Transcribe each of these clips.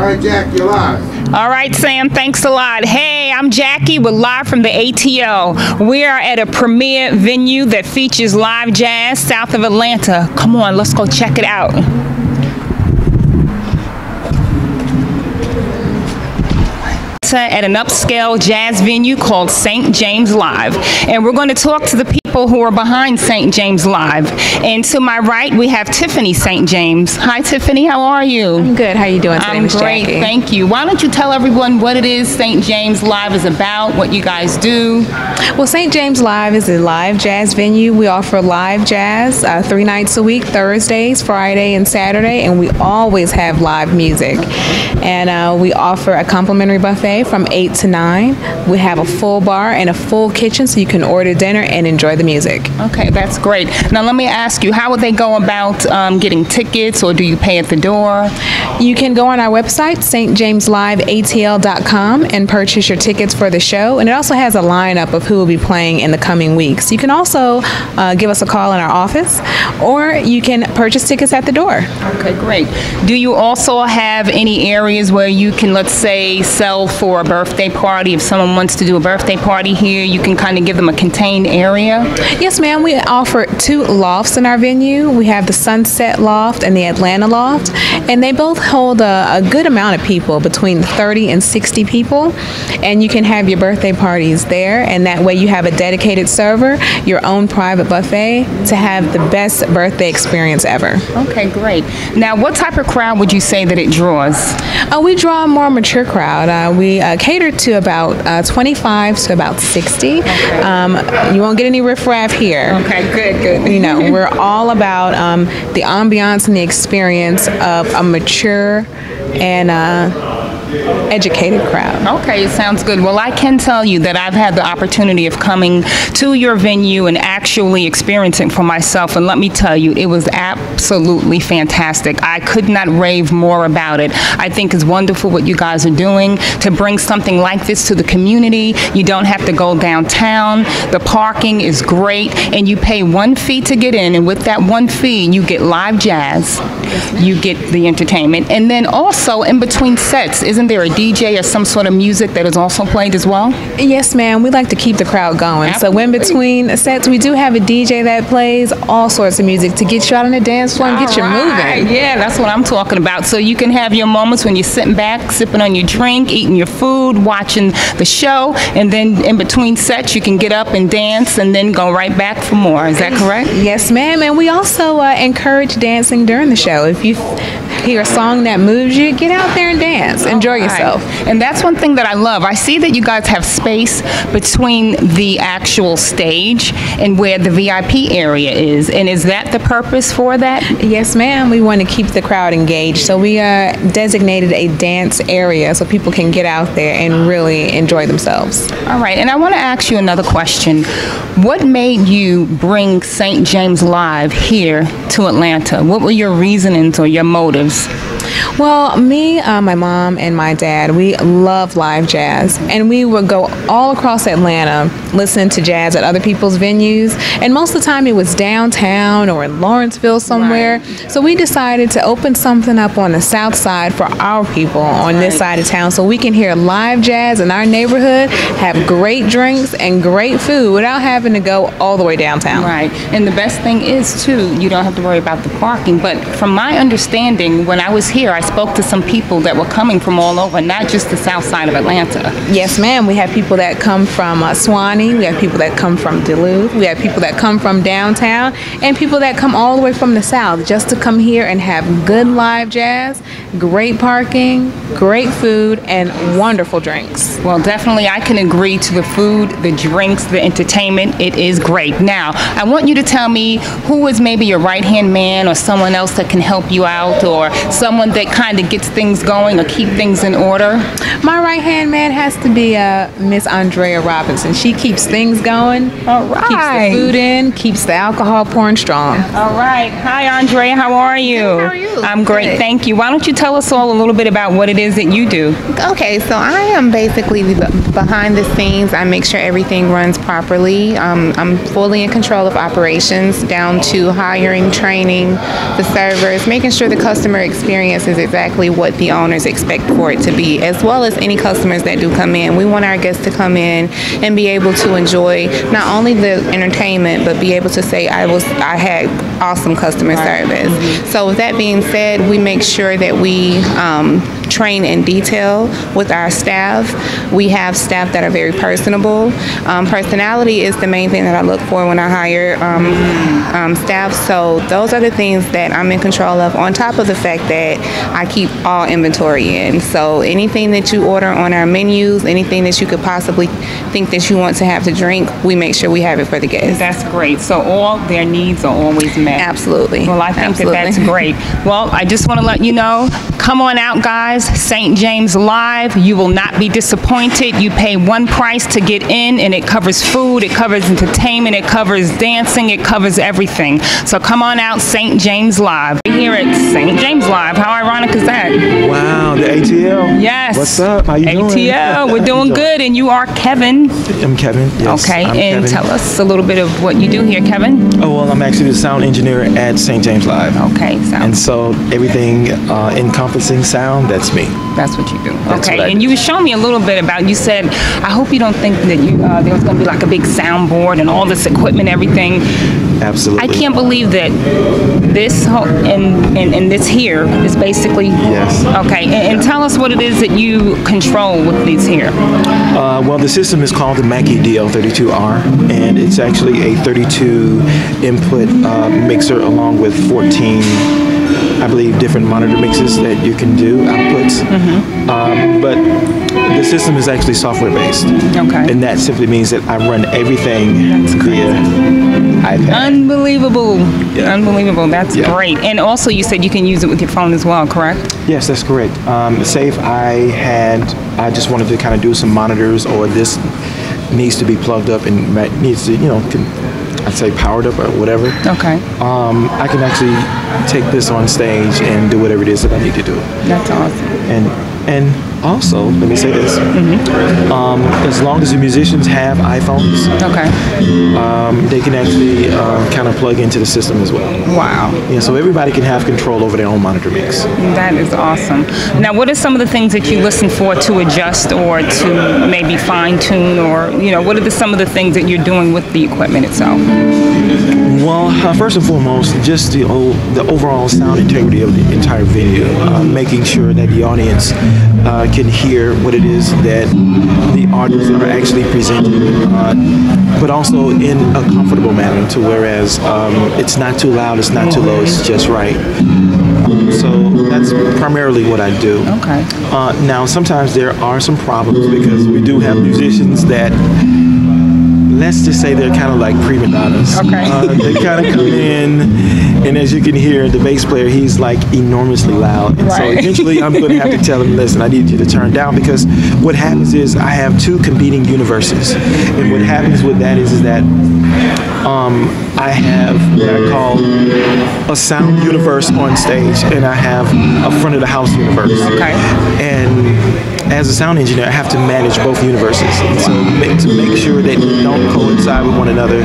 right, Jack, you're live. All right, Sam, thanks a lot. Hey, I'm Jackie with Live from the ATL. We are at a premier venue that features live jazz south of Atlanta. Come on, let's go check it out. At an upscale jazz venue called St. James Live. And we're going to talk to the people who are behind St. James Live. And to my right, we have Tiffany St. James. Hi, Tiffany. How are you? I'm good. How are you doing today, I'm great. Jackie? Thank you. Why don't you tell everyone what it is St. James Live is about, what you guys do? Well, St. James Live is a live jazz venue. We offer live jazz 3 nights a week, Thursdays, Friday, and Saturday. And we always have live music. And we offer a complimentary buffet from 8 to 9. We have a full bar and a full kitchen so you can order dinner and enjoy the music. Okay, that's great. Now let me ask you, how would they go about getting tickets, or do you pay at the door? You can go on our website, stjamesliveatl.com, and purchase your tickets for the show. And it also has a lineup of who will be playing in the coming weeks. You can also give us a call in our office, or you can purchase tickets at the door. Okay, great. Do you also have any areas where you can, let's say, sell for a birthday party? If someone wants to do a birthday party here, you can kind of give them a contained area? Yes, ma'am. We offer 2 lofts in our venue. We have the Sunset Loft and the Atlanta Loft, and they both hold a good amount of people, between 30 and 60 people, and you can have your birthday parties there, and that way you have a dedicated server, your own private buffet, to have the best birthday experience ever. Okay, great. Now, what type of crowd would you say that it draws? We draw a more mature crowd. We cater to about 25 to about 60. Okay. You won't get any riffraff here. Okay, good. You know, we're all about the ambiance and the experience of a mature and educated crowd. Okay, it sounds good. Well, I can tell you that I've had the opportunity of coming to your venue and actually experiencing for myself, and let me tell you, it was absolutely fantastic. I could not rave more about it. I think it's wonderful what you guys are doing to bring something like this to the community. You don't have to go downtown. The parking is great, and you pay 1 fee to get in, and with that 1 fee, you get live jazz, you get the entertainment, and then also in between sets, isn't there a DJ or some sort of music that is also played as well? Yes, ma'am. We like to keep the crowd going. Absolutely. So in between sets, we do have a DJ that plays all sorts of music to get you out on the dance floor and get you moving. Yeah, that's what I'm talking about. So you can have your moments when you're sitting back, sipping on your drink, eating your food, watching the show, and then in between sets, you can get up and dance and then go right back for more. Is that correct? Yes, ma'am. And we also encourage dancing during the show. If you hear a song that moves you, get out there and dance. Enjoy yourself. And that's one thing that I love. I see that you guys have space between the actual stage and where the VIP area is. And is that the purpose for that? Yes, ma'am. We want to keep the crowd engaged. So we designated a dance area so people can get out there and really enjoy themselves. All right. And I want to ask you another question. What made you bring St. James Live here to Atlanta? What were your reasonings or your motives? Well, me, my mom, and my dad, we love live jazz. And we would go all across Atlanta listening to jazz at other people's venues. And most of the time it was downtown or in Lawrenceville somewhere. Right. So we decided to open something up on the south side for our people on this side of town so we can hear live jazz in our neighborhood, have great drinks and great food without having to go all the way downtown. Right. And the best thing is, too, you don't have to worry about the parking. But from my understanding, when I was here, I spoke to some people that were coming from all over, not just the south side of Atlanta. Yes, ma'am. We have people that come from Swanee. We have people that come from Duluth. We have people that come from downtown, and people that come all the way from the south just to come here and have good live jazz, great parking, great food, and wonderful drinks. Well, definitely I can agree to the food, the drinks, the entertainment. It is great. Now, I want you to tell me who is maybe your right-hand man or someone else that can help you out, or someone that kind of gets things going or keep things in order. My right-hand man has to be Miss Andrea Robinson. She keeps things going. All right. Keeps the food in, keeps the alcohol pouring strong. All right. Hi, Andrea. How are you? Good, how are you? I'm great. Good. Thank you. Why don't you tell us all a little bit about what it is that you do? Okay, so I am basically behind the scenes. I make sure everything runs properly. I'm fully in control of operations, down to hiring, training the servers, making sure the customer experience experience is exactly what the owners expect for it to be, as well as any customers that do come in. We want our guests to come in and be able to enjoy not only the entertainment, but be able to say, I had awesome customer service. So with that being said, we make sure that we train in detail with our staff. We have staff that are very personable. Personality is the main thing that I look for when I hire staff. So those are the things that I'm in control of, on top of the fact that I keep all inventory in. So anything that you order on our menus, anything that you could possibly think that you want to have to drink, we make sure we have it for the guests. That's great. So all their needs are always met. Absolutely. Well, I think that's great. Well, I just want to let you know, come on out, guys. St. James Live. You will not be disappointed. You pay one price to get in, and it covers food, it covers entertainment, it covers dancing, it covers everything. So come on out, St. James Live. We're here at St. James Live. How ironic is that? Wow, the ATL. Yes. What's up? How you doing? ATL. We're doing good, and you are Kevin. I'm Kevin. Yes, okay, I'm and Kevin. tell us a little bit of what you do here, Kevin. Oh, well, I'm actually the sound engineer at St. James Live. Okay, and so everything encompassing sound, that's me. That's what you do. That's okay, what I and do. you were showing me a little bit about, you said, I hope you don't think that you there was going to be like a big soundboard and all this equipment, everything. Absolutely. I can't believe that this whole, and this here is basically. Yes. Okay, and tell us what it is that you control with these here. Well, the system is called the Mackie DL32R, and it's actually a 32 input mixer along with 14, I believe, different monitor mixes that you can do, outputs. But the system is actually software based. Okay. And that simply means that I run everything via iPad. Unbelievable. Yeah. Unbelievable. That's great. And also you said you can use it with your phone as well, correct? Yes, that's correct. Say if I just wanted to kind of do some monitors, or this needs to be plugged up and needs to, I'd say powered up or whatever. Okay. I can actually take this on stage and do whatever it is that I need to do. That's awesome. And also, let me say this: as long as the musicians have iPhones, they can actually kind of plug into the system as well. Wow. Yeah, so everybody can have control over their own monitor mix. That is awesome. Now, what are some of the things that you listen for to adjust or to maybe fine tune, or what are some of the things that you're doing with the equipment itself? Well, first and foremost, just the overall sound integrity of the entire video, making sure that the audience can hear what it is that the artists are actually presenting, but also in a comfortable manner, to whereas it's not too loud, it's not too low, it's just right. So that's primarily what I do. Okay. Now, sometimes there are some problems because we do have musicians that, let's just say, they're kind of like prima donnas. Okay. They kind of come in, and as you can hear, the bass player, he's like enormously loud. And so eventually I'm going to have to tell him, listen, I need you to turn down, because what happens is I have two competing universes. And what happens with that is that I have what I call a sound universe on stage, and I have a front of the house universe. Okay. And as a sound engineer, I have to manage both universes. And so to make sure that they don't coincide with one another,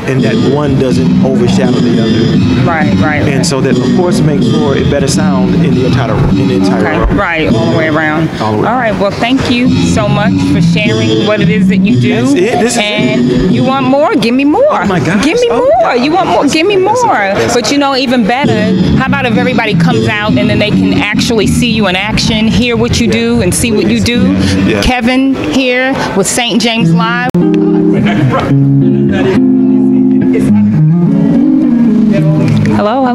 and that one doesn't overshadow the other. Right. And so that, of course, makes for a better sound in the entire room. Right, all the way around. All the way. All right, well, thank you so much for sharing what it is that you do. That's it. This is and you want more? Give me more. Oh my gosh. Give me more. Yeah. You want more? Give me more. Yes. But even better, how about if everybody comes out and then they can actually see you in action, hear what you do, and see what you do? Yeah. Kevin here with St. James Live. Hello.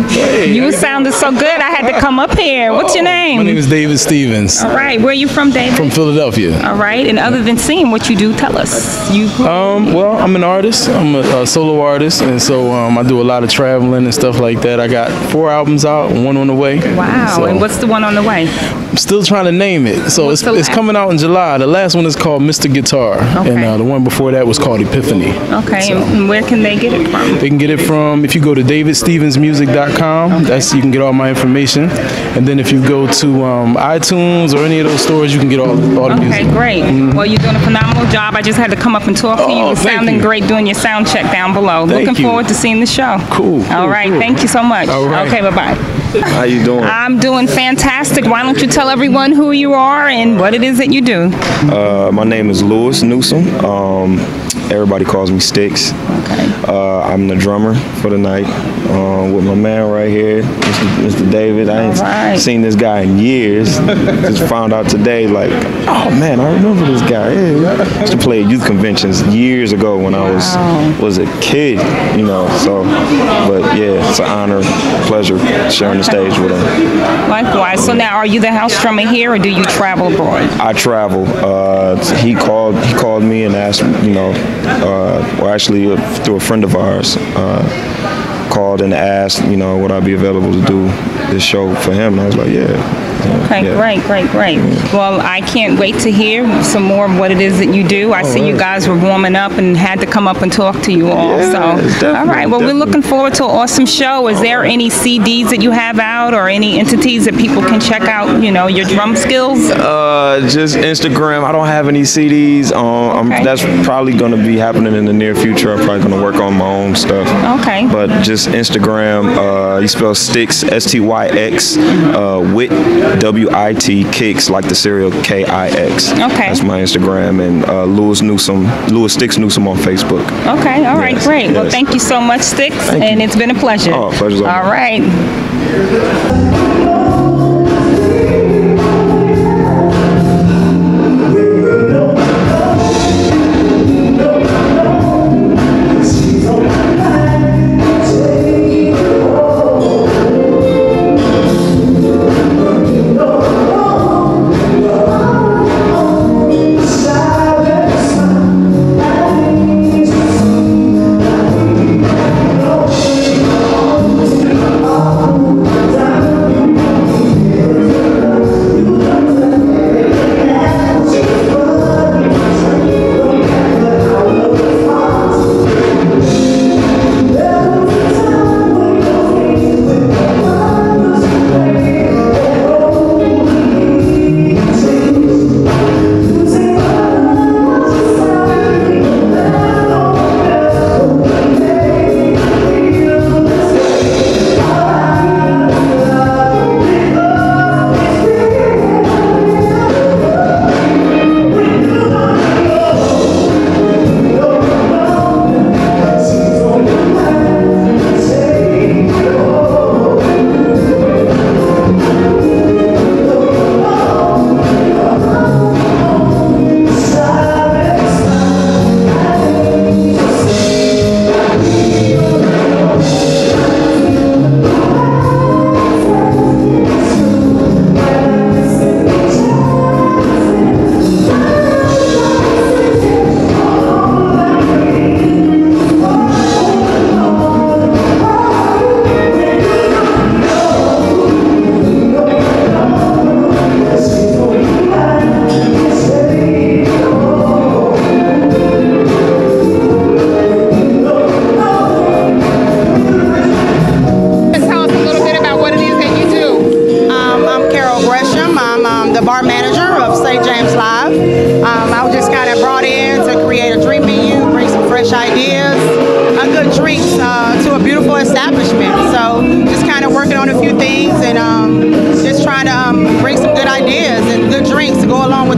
Hey, You sounded so good. I had to come up here. What's your name? My name is David Stevens. All right. Where are you from, David? From Philadelphia. All right. And other than singing, what you do, tell us. Well, I'm an artist. I'm a solo artist, and so I do a lot of traveling and stuff like that. I got 4 albums out, 1 on the way. Wow. So And what's the one on the way? I'm still trying to name it. So What's the it's last? coming out in July. The last one is called Mr. Guitar, Okay. and the one before that was called Epiphany. Okay. So And where can they get it from? they can get it from, if you go to davidstevensmusic.com, you can get all my information. And then if you go to iTunes or any of those stores, you can get all the music. Okay, great. Well, you're doing a phenomenal job. I just had to come up and talk to you. Oh, You're thank sounding you. great doing your sound check down below. Thank Looking you. forward to seeing the show. Cool. All right. Cool. Thank you so much. All right. Okay, bye-bye. How you doing? I'm doing fantastic. Why don't you tell everyone who you are and what it is that you do? My name is Louis Newsom. Everybody calls me Sticks. Okay. I'm the drummer for the night with my man right here, Mr. David. I ain't seen this guy in years. Just found out today, like, oh man, I remember this guy. Yeah. I used to play at youth conventions years ago when I was a kid, you know. So, but yeah, it's an honor, pleasure sharing the stage with him. Likewise. So now, are you the house drummer here, or do you travel abroad? I travel. He called me and asked, you know, or actually through a friend of ours, called and asked, you know, would I be available to do this show for him? And I was like, yeah. Okay, yeah. Great. Well, I can't wait to hear some more of what it is that you do. I see you guys were warming up and had to come up and talk to you all. Yeah, all right. Well, we're looking forward to an awesome show. Is there any CDs that you have out or any entities that people can check out, you know, your drum skills? Just Instagram. I don't have any CDs. That's probably going to be happening in the near future. I'm probably going to work on my own stuff. Okay. But just Instagram. You spell Sticks, S-T-Y-X, Wit, W-I-T, Kicks, like the cereal, K-I-X. Okay. That's my Instagram, and Louis Sticks Newsom on Facebook. Okay, all right, great. Yes. Well, thank you so much, Sticks, and it's been a pleasure. Oh, pleasure's all right.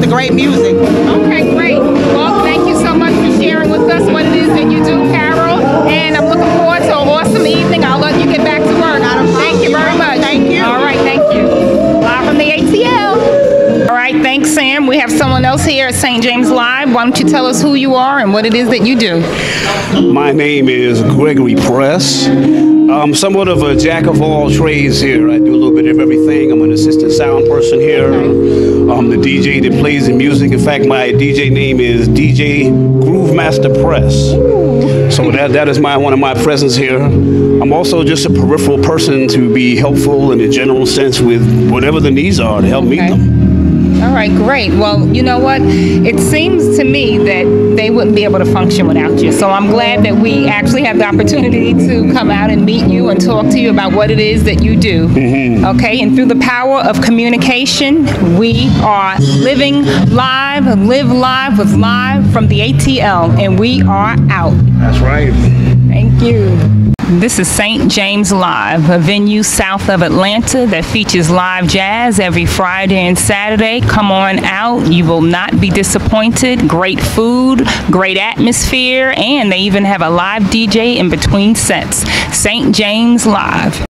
Great music. Okay, great. Well, thank you so much for sharing with us what it is that you do, Carol. And I'm looking forward to an awesome evening. I'll let you get back to work. Thank you very much. Thank you. All right, thank you. Live from the ATL. All right, thanks, Sam. We have someone else here at St. James Live. Why don't you tell us who you are and what it is that you do? My name is Gregory Press. I'm somewhat of a jack of all trades here. I do a little bit of everything. I'm an assistant sound person here. I'm the DJ that plays the music. In fact, my DJ name is DJ Groove Master Press. So that is one of my presence here. I'm also just a peripheral person to be helpful in a general sense with whatever the needs are to help meet them. All right, great. Well, you know what? It seems to me that they wouldn't be able to function without you. So I'm glad that we actually have the opportunity to come out and meet you and talk to you about what it is that you do. Okay, and through the power of communication, we are living live, live live with live from the ATL, and we are out. That's right. Thank you. This is St. James Live, a venue south of Atlanta that features live jazz every Friday and Saturday. Come on out. You will not be disappointed. Great food, great atmosphere, and they even have a live DJ in between sets. St. James Live.